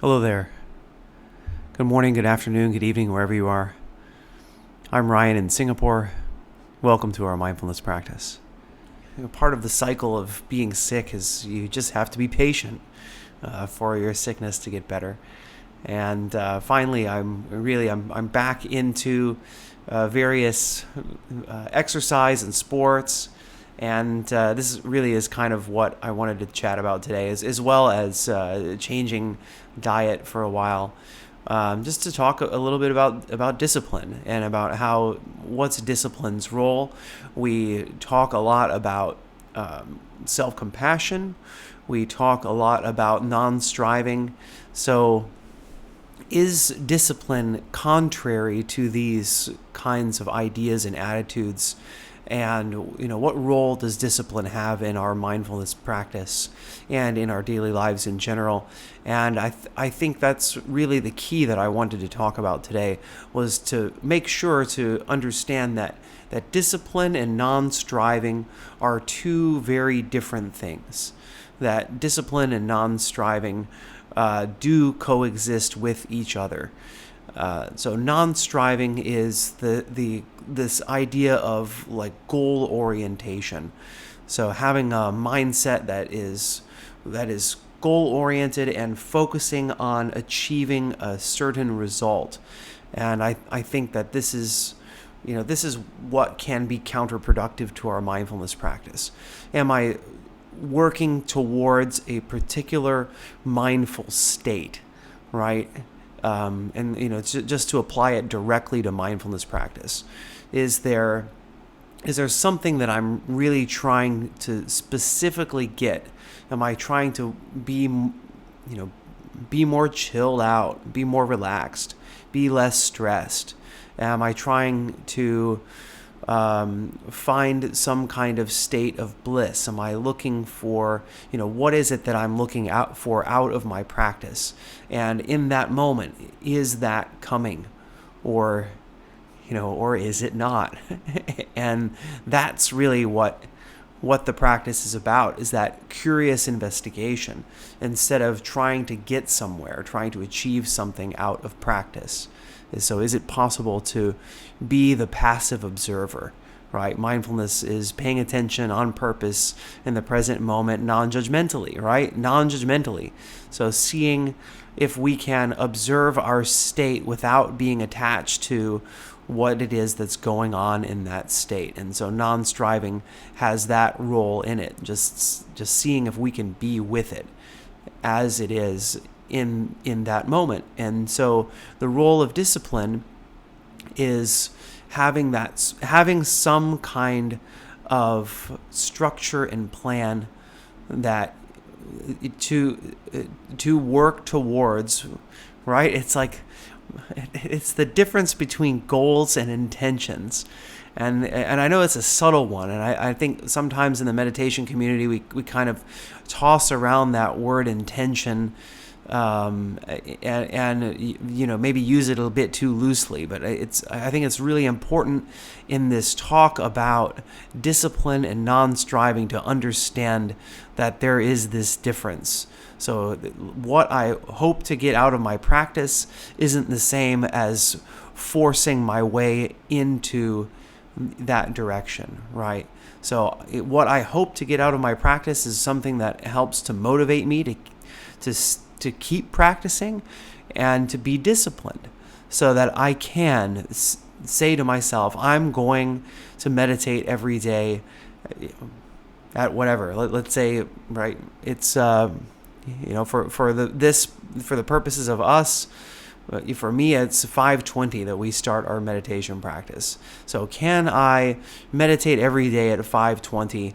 Hello there. Good morning, good afternoon, good evening, wherever you are. I'm Ryan in Singapore. Welcome to our mindfulness practice. Part of the cycle of being sick is you just have to be patient for your sickness to get better. And finally, I'm back into various exercise and sports. And this really is kind of what I wanted to chat about today, as well as changing diet for a while. Just to talk a little bit about discipline and about what's discipline's role. We talk a lot about self-compassion. We talk a lot about non-striving. So is discipline contrary to these kinds of ideas and attitudes? And what role does discipline have in our mindfulness practice and in our daily lives in general? And I think that's really the key that I wanted to talk about today, was to make sure to understand that discipline and non-striving are two very different things. That discipline and non-striving do coexist with each other. So non-striving is this idea of like goal orientation. So having a mindset that is goal oriented and focusing on achieving a certain result. And I think that this is what can be counterproductive to our mindfulness practice. Am I working towards a particular mindful state, right? And just to apply it directly to mindfulness practice, is there something that I'm really trying to specifically get? Am I trying to be more chilled out, be more relaxed, be less stressed? Am I trying to find some kind of state of bliss? Am I looking for, what is it that I'm looking out for out of my practice? And in that moment, is that coming? Or is it not? And that's really what the practice is about, is that curious investigation instead of trying to get somewhere, trying to achieve something out of practice. So is it possible to be the passive observer, right? Mindfulness is paying attention on purpose in the present moment, non-judgmentally, right? Non-judgmentally. So seeing if we can observe our state without being attached to what it is that's going on in that state. And so non-striving has that role in it, just seeing if we can be with it as it is in that moment. And so the role of discipline is having some kind of structure and plan that to work towards, right? It's the difference between goals and intentions. And I know it's a subtle one, and I think sometimes in the meditation community we kind of toss around that word intention, and maybe use it a bit too loosely. But I think it's really important in this talk about discipline and non-striving to understand that there is this difference. So what I hope to get out of my practice isn't the same as forcing my way into that direction, right? So what I hope to get out of my practice is something that helps to motivate me to keep practicing and to be disciplined, so that I can say to myself, I'm going to meditate every day at whatever. Let's say, right? It's for the purposes of us. For me, it's 5:20 that we start our meditation practice. So can I meditate every day at 5:20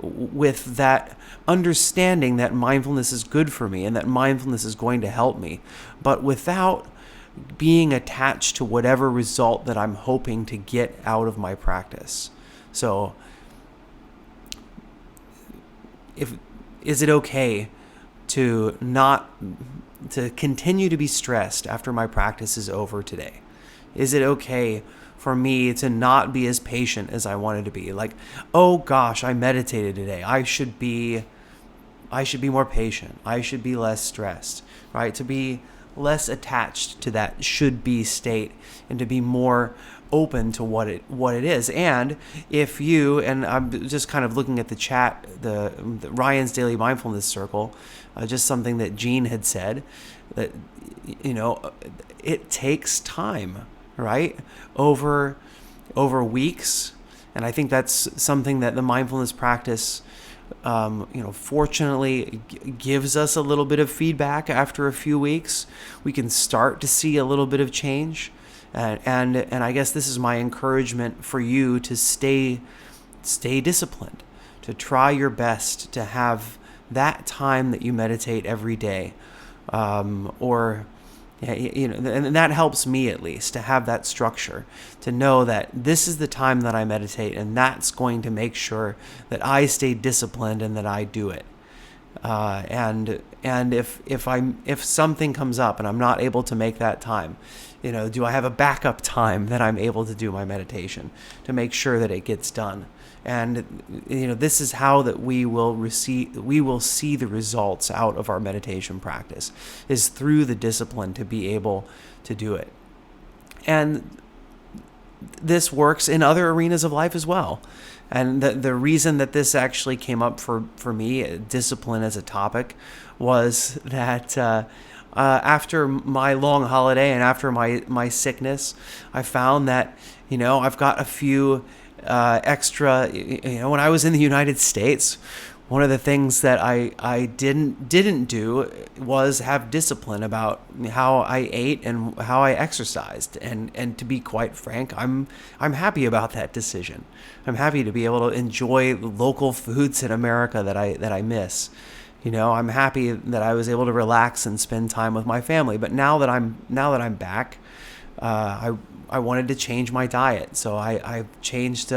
with that understanding that mindfulness is good for me and that mindfulness is going to help me, but without being attached to whatever result that I'm hoping to get out of my practice? So is it okay to continue to be stressed after my practice is over today? Is it okay for me to not be as patient as I wanted to be? Like, oh gosh, I meditated today. I should be I should be more patient. I should be less stressed, right? To be less attached to that should be state and to be more open to what it is. And if you, and I'm just kind of looking at the chat, the Ryan's Daily Mindfulness Circle, just something that Gene had said, that it takes time, right? Over weeks. And I think that's something that the mindfulness practice fortunately gives us a little bit of feedback. After a few weeks, we can start to see a little bit of change. And I guess this is my encouragement for you to stay disciplined, to try your best to have that time that you meditate every day, and that helps me at least to have that structure, to know that this is the time that I meditate, and that's going to make sure that I stay disciplined and that I do it. And if something comes up and I'm not able to make that time, do I have a backup time that I'm able to do my meditation to make sure that it gets done? And this is how that we will see the results out of our meditation practice, is through the discipline to be able to do it. And this works in other arenas of life as well. And the reason that this actually came up for me, discipline as a topic, was that after my long holiday and after my sickness, I found that I've got a few extra. When I was in the United States, one of the things that I didn't do was have discipline about how I ate and how I exercised. And to be quite frank, I'm happy about that decision. I'm happy to be able to enjoy local foods in America that I miss. I'm happy that I was able to relax and spend time with my family. But now that I'm back, I wanted to change my diet. So I've changed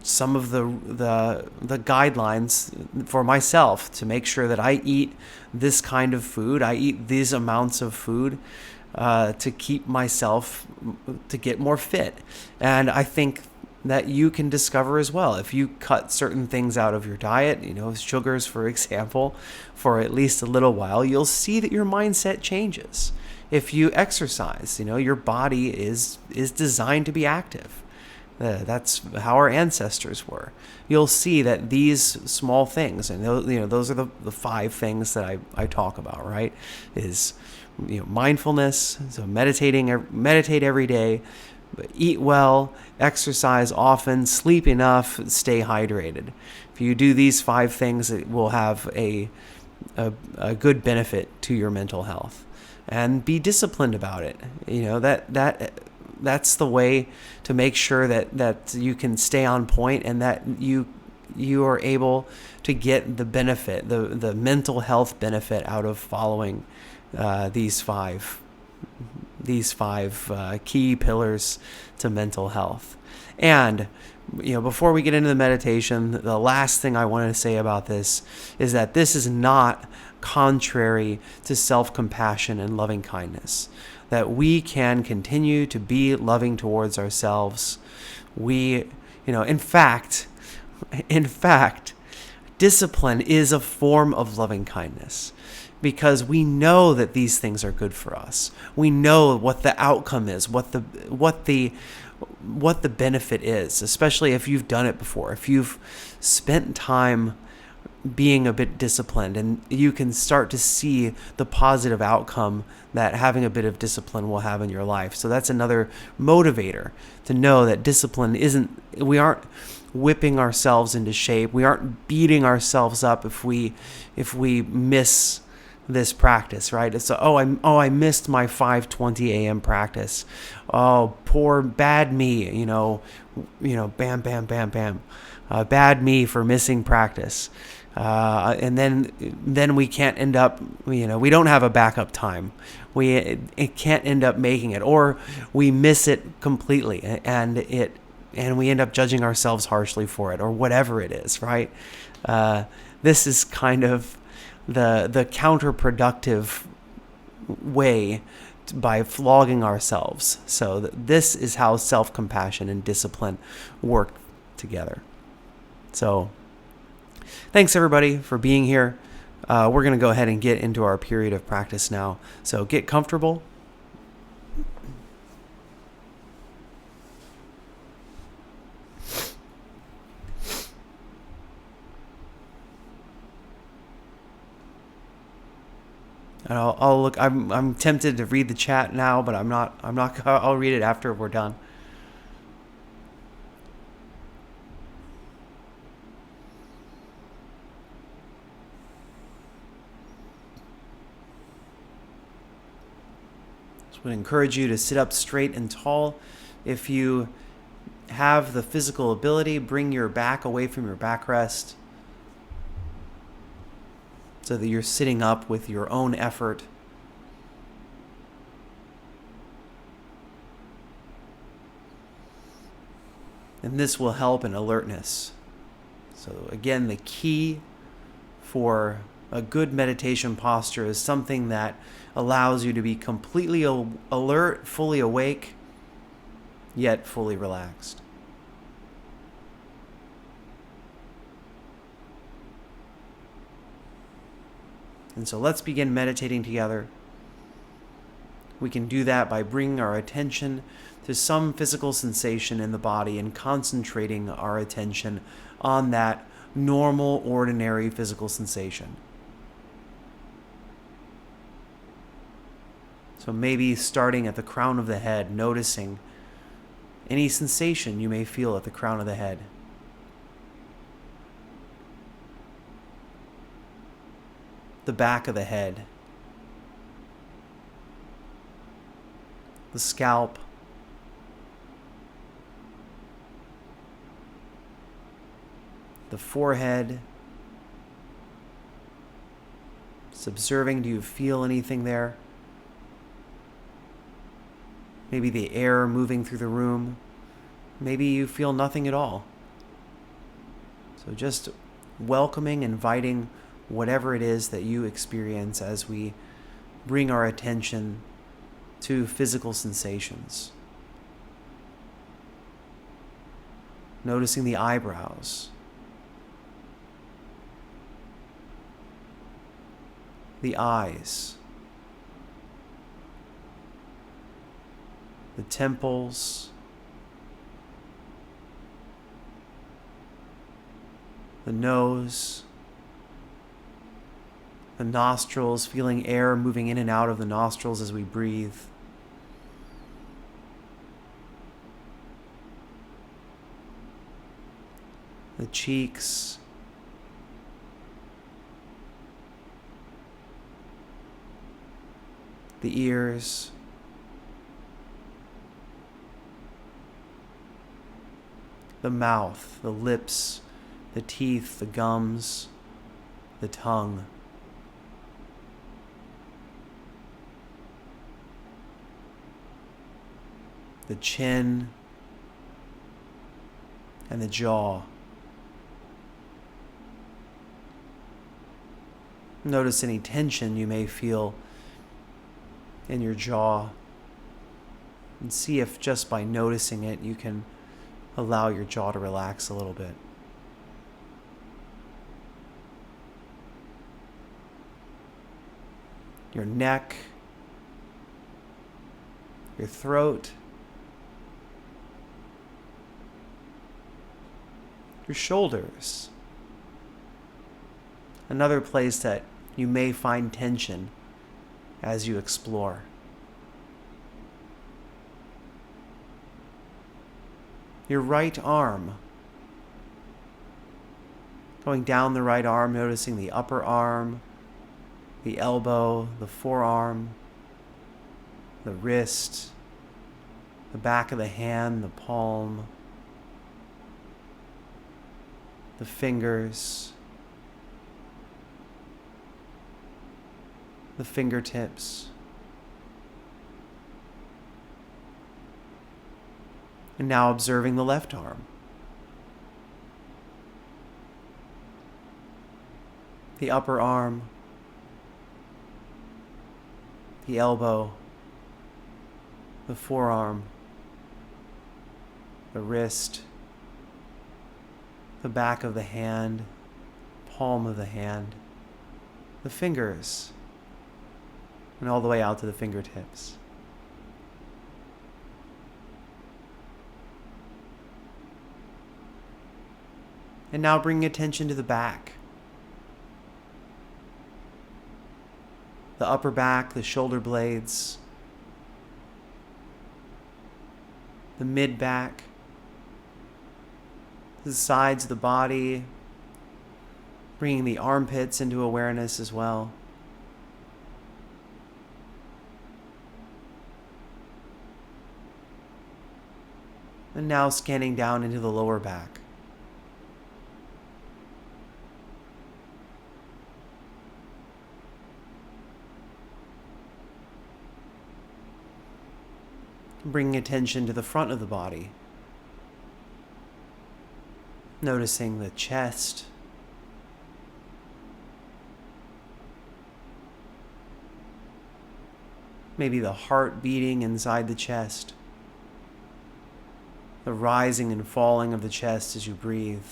some of the guidelines for myself to make sure that I eat this kind of food. I eat these amounts of food to keep myself, to get more fit. And I think that you can discover as well. If you cut certain things out of your diet, sugars, for example, for at least a little while, you'll see that your mindset changes. If you exercise, your body is designed to be active. That's how our ancestors were. You'll see that these small things, and those are the 5 things that I talk about, right? Is mindfulness, so meditate every day, eat well, exercise often, sleep enough, stay hydrated. If you do these 5 things, it will have a good benefit to your mental health. And be disciplined about it. That's the way to make sure that you can stay on point and that you are able to get the benefit, the mental health benefit out of following these five key pillars to mental health. And before we get into the meditation, the last thing I want to say about this is that this is not contrary to self-compassion and loving kindness. That we can continue to be loving towards ourselves. In fact, discipline is a form of loving kindness, because we know that these things are good for us. We know what the outcome is, what the benefit is, especially if you've done it before, if you've spent time being a bit disciplined, and you can start to see the positive outcome that having a bit of discipline will have in your life. So that's another motivator, to know that discipline we aren't whipping ourselves into shape. We aren't beating ourselves up if we miss this practice, right? It's I missed my 5:20 a.m. practice. Oh, poor bad me, bam, bam, bam, bam. Bad me for missing practice. And then we can't end up, we don't have a backup time. It can't end up making it, or we miss it completely, and we end up judging ourselves harshly for it, or whatever it is, right? This is kind of the counterproductive way by flogging ourselves. So this is how self-compassion and discipline work together. So Thanks, everybody, for being here. We're going to go ahead and get into our period of practice now. So get comfortable. And I'll look. I'm tempted to read the chat now, but I'm not. I'll read it after we're done. So I would encourage you to sit up straight and tall. If you have the physical ability, bring your back away from your backrest, so that you're sitting up with your own effort. And this will help in alertness. So again, the key for a good meditation posture is something that allows you to be completely alert, fully awake, yet fully relaxed. And so let's begin meditating together. We can do that by bringing our attention to some physical sensation in the body and concentrating our attention on that normal, ordinary physical sensation. So maybe starting at the crown of the head, noticing any sensation you may feel at the crown of the head. The back of the head, the scalp, the forehead. Just observing, do you feel anything there? Maybe the air moving through the room. Maybe you feel nothing at all. So just welcoming, inviting whatever it is that you experience as we bring our attention to physical sensations. Noticing the eyebrows, the eyes, the temples, the nose, the nostrils, feeling air moving in and out of the nostrils as we breathe. The cheeks, the ears, the mouth, the lips, the teeth, the gums, the tongue. The chin and the jaw. Notice any tension you may feel in your jaw, and see if just by noticing it you can allow your jaw to relax a little bit. Your neck, your throat, your shoulders. Another place that you may find tension as you explore. Your right arm. Going down the right arm, noticing the upper arm, the elbow, the forearm, the wrist, the back of the hand, the palm, the fingers, the fingertips. And now observing the left arm. The upper arm, the elbow, the forearm, the wrist, the back of the hand, palm of the hand, the fingers, and all the way out to the fingertips. And now bring attention to the back. The upper back, the shoulder blades, the mid back, the sides of the body, bringing the armpits into awareness as well. And now scanning down into the lower back. Bringing attention to the front of the body. Noticing the chest. Maybe the heart beating inside the chest. The rising and falling of the chest as you breathe.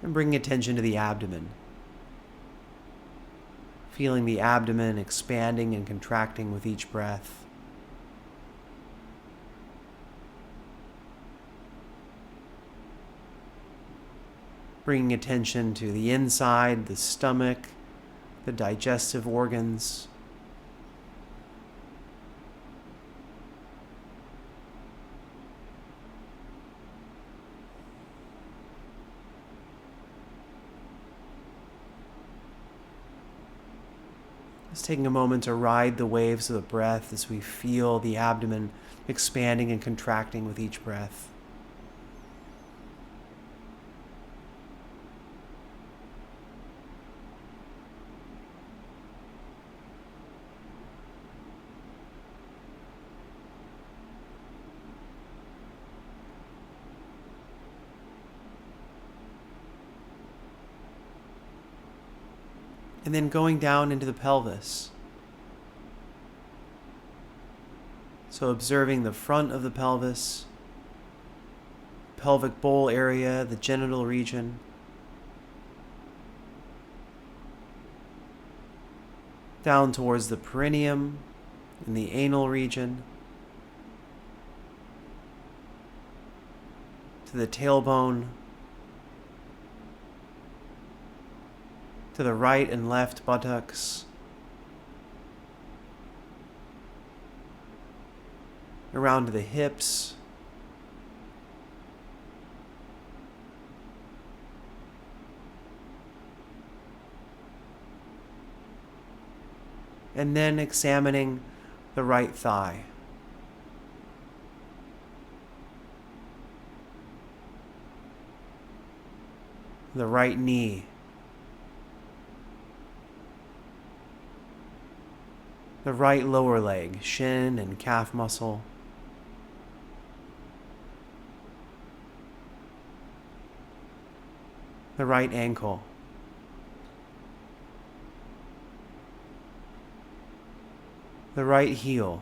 And bring attention to the abdomen. Feeling the abdomen expanding and contracting with each breath. Bringing attention to the inside, the stomach, the digestive organs. Just taking a moment to ride the waves of the breath as we feel the abdomen expanding and contracting with each breath. And then going down into the pelvis. So observing the front of the pelvis, pelvic bowl area, the genital region. Down towards the perineum and the anal region. To the tailbone. To the right and left buttocks, around to the hips, and then examining the right thigh. The right knee. The right lower leg, shin and calf muscle. The right ankle. The right heel.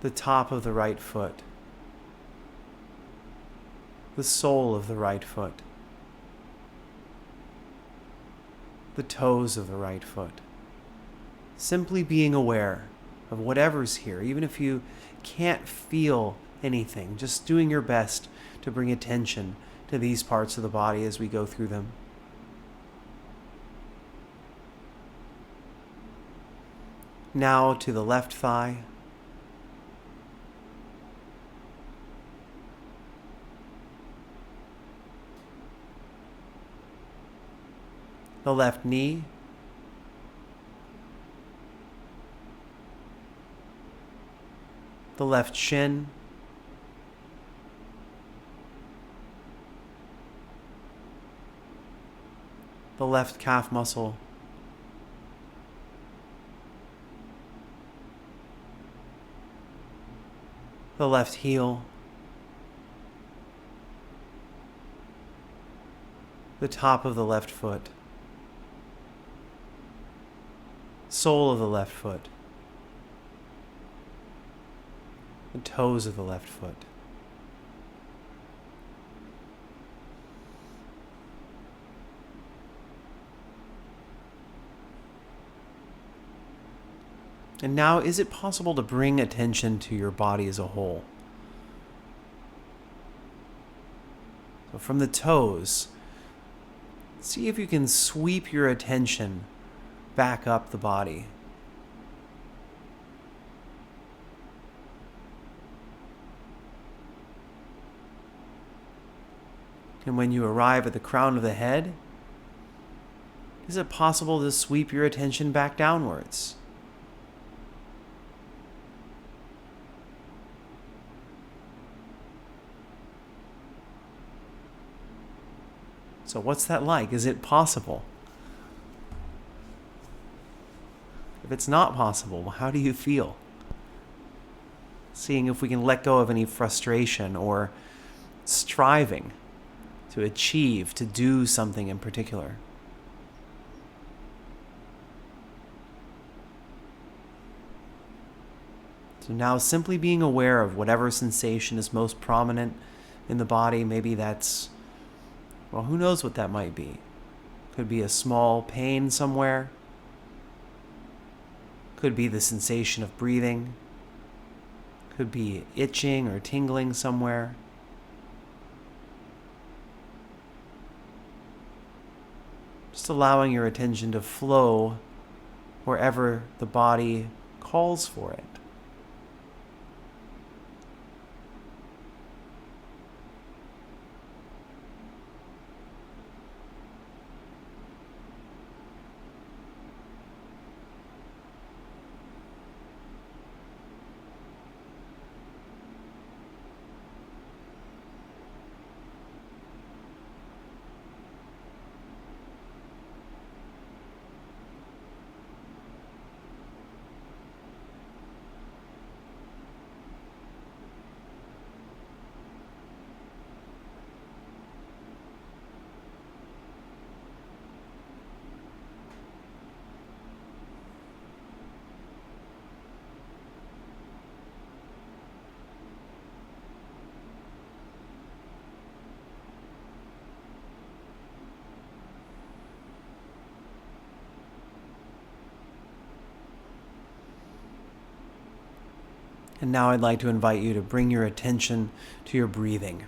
The top of the right foot. The sole of the right foot. The toes of the right foot. Simply being aware of whatever's here, even if you can't feel anything, just doing your best to bring attention to these parts of the body as we go through them. Now to the left thigh. The left knee, the left shin, the left calf muscle, the left heel, the top of the left foot, sole of the left foot, the toes of the left foot. And now, is it possible to bring attention to your body as a whole? So from the toes, see if you can sweep your attention back up the body. And when you arrive at the crown of the head, is it possible to sweep your attention back downwards? So what's that like? Is it possible? If it's not possible, how do you feel? Seeing if we can let go of any frustration or striving to achieve, to do something in particular. So now simply being aware of whatever sensation is most prominent in the body. Maybe that's, well, who knows what that might be. Could be a small pain somewhere. Could be the sensation of breathing. Could be itching or tingling somewhere. Just allowing your attention to flow wherever the body calls for it. And now I'd like to invite you to bring your attention to your breathing.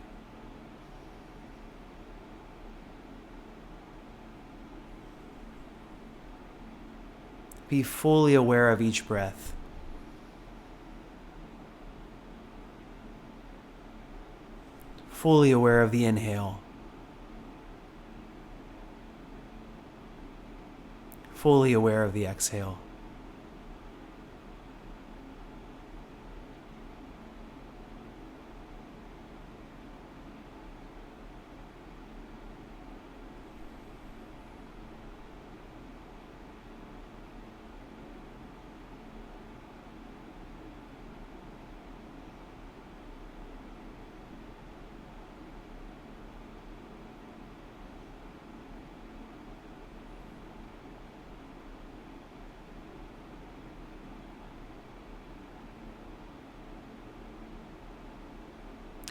Be fully aware of each breath. Fully aware of the inhale. Fully aware of the exhale.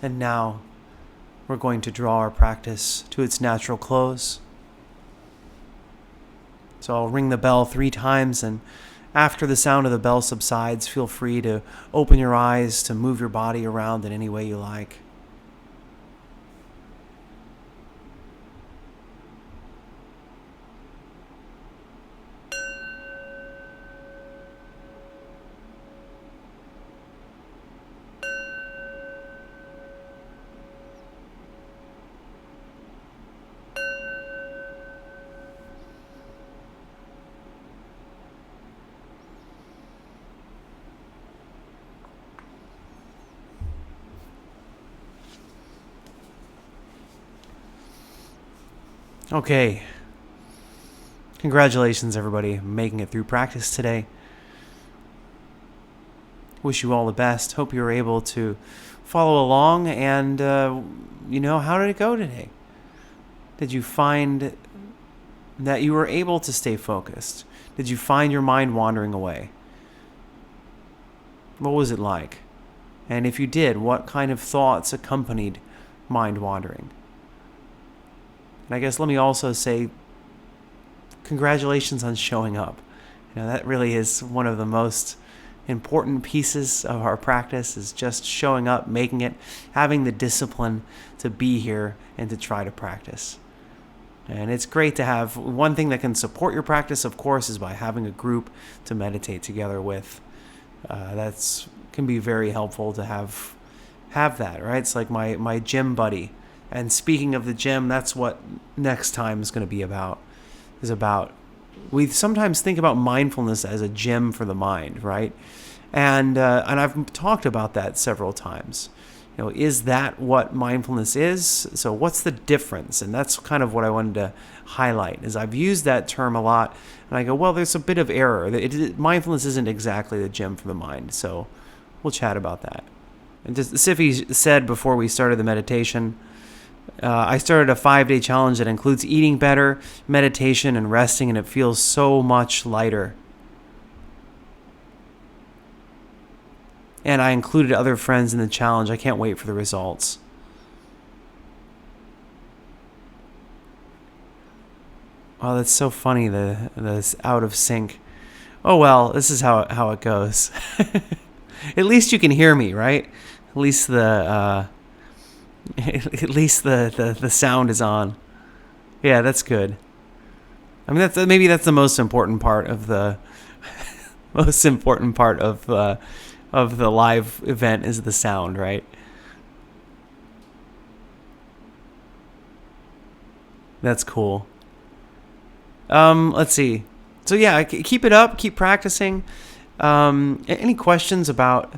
And now we're going to draw our practice to its natural close. So I'll ring the bell 3 times, and after the sound of the bell subsides, feel free to open your eyes, to move your body around in any way you like. Okay. Congratulations, everybody, making it through practice today. Wish you all the best. Hope you were able to follow along. And, how did it go today? Did you find that you were able to stay focused? Did you find your mind wandering away? What was it like? And if you did, what kind of thoughts accompanied mind wandering? And I guess let me also say, congratulations on showing up. That really is one of the most important pieces of our practice, is just showing up, making it, having the discipline to be here and to try to practice. And it's great to have one thing that can support your practice, of course, is by having a group to meditate together with. That's can be very helpful to have that, right? It's like my gym buddy. And speaking of the gym, that's what next time is going to be about. We sometimes think about mindfulness as a gym for the mind, right? And I've talked about that several times. Is that what mindfulness is? So what's the difference? And that's kind of what I wanted to highlight, is I've used that term a lot, and I go, well, there's a bit of error. Mindfulness isn't exactly the gym for the mind, so we'll chat about that. And just Siffy said before we started the meditation, I started a 5-day challenge that includes eating better, meditation, and resting, and it feels so much lighter. And I included other friends in the challenge. I can't wait for the results. Oh, that's so funny, the out of sync. Oh well, this is how it goes. At least you can hear me, right? At least the sound is on. Yeah, that's good. I mean, that's the most important part of the of the live event is the sound, right? That's cool. Let's see. So yeah, keep it up. Keep practicing. Any questions about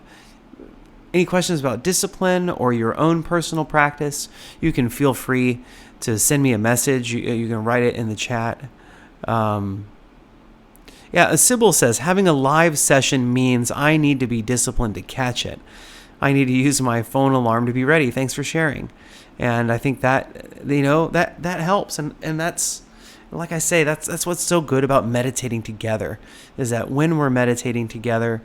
discipline or your own personal practice? You can feel free to send me a message. You can write it in the chat. Sybil says, having a live session means I need to be disciplined to catch it. I need to use my phone alarm to be ready. Thanks for sharing. And I think that, that helps. And that's, like I say, that's what's so good about meditating together, is that when we're meditating together,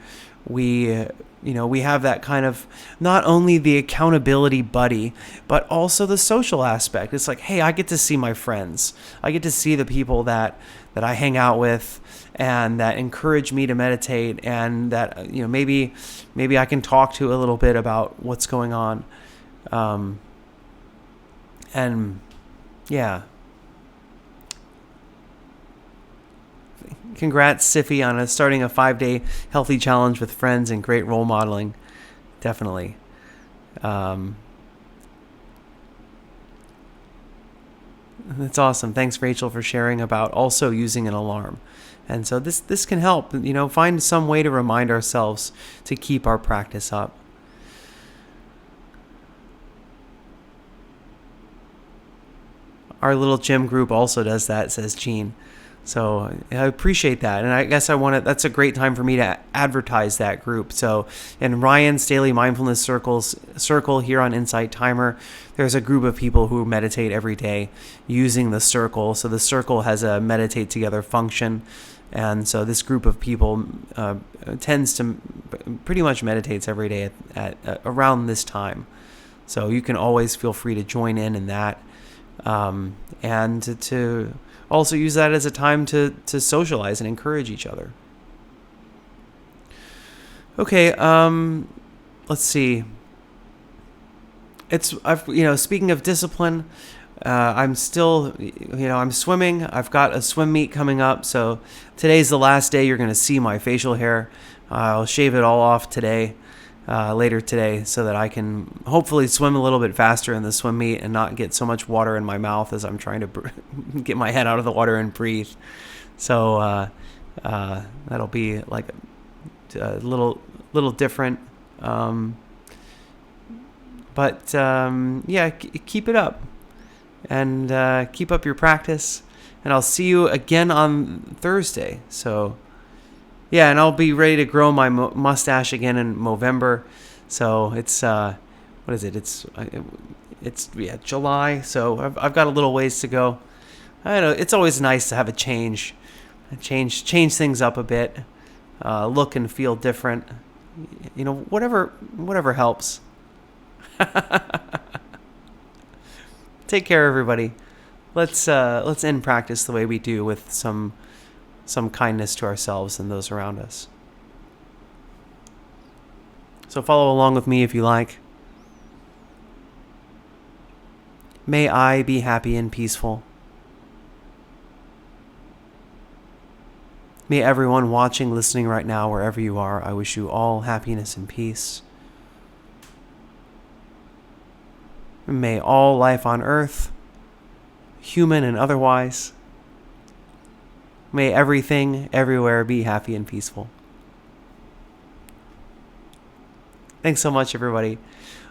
we have that kind of, not only the accountability buddy, but also the social aspect. It's like, hey, I get to see my friends. I get to see the people that I hang out with and that encourage me to meditate, and that, maybe I can talk to a little bit about what's going on. And yeah. Congrats, Siffy, on starting a 5-day healthy challenge with friends, and great role modeling. Definitely. That's awesome. Thanks, Rachel, for sharing about also using an alarm. And so this can help, find some way to remind ourselves to keep our practice up. Our little gym group also does that, says Jean. So I appreciate that. And I guess that's a great time for me to advertise that group. So in Ryan's Daily Mindfulness Circle here on Insight Timer, there's a group of people who meditate every day using the circle. So the circle has a meditate together function. And so this group of people tends to pretty much meditates every day at around this time. So you can always feel free to join in that. And to also use that as a time to socialize and encourage each other. Okay, let's see. Speaking of discipline, I'm still, I'm swimming. I've got a swim meet coming up. So today's the last day you're going to see my facial hair. I'll shave it all off today. Later today, so that I can hopefully swim a little bit faster in the swim meet and not get so much water in my mouth as I'm trying to get my head out of the water and breathe. So that'll be like a little different. Keep it up and keep up your practice. And I'll see you again on Thursday. So. Yeah, and I'll be ready to grow my mustache again in November. So it's what is it? It's July. So I've got a little ways to go. I know it's always nice to have a change things up a bit, look and feel different. whatever helps. Take care, everybody. Let's end practice the way we do, with some kindness to ourselves and those around us. So follow along with me if you like. May I be happy and peaceful. May everyone watching, listening right now, wherever you are, I wish you all happiness and peace. May all life on earth, human and otherwise, may everything, everywhere be happy and peaceful. Thanks so much, everybody.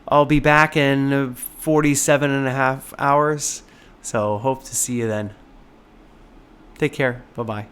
I'll be back in 47 and a half hours, so hope to see you then. Take care. Bye-bye.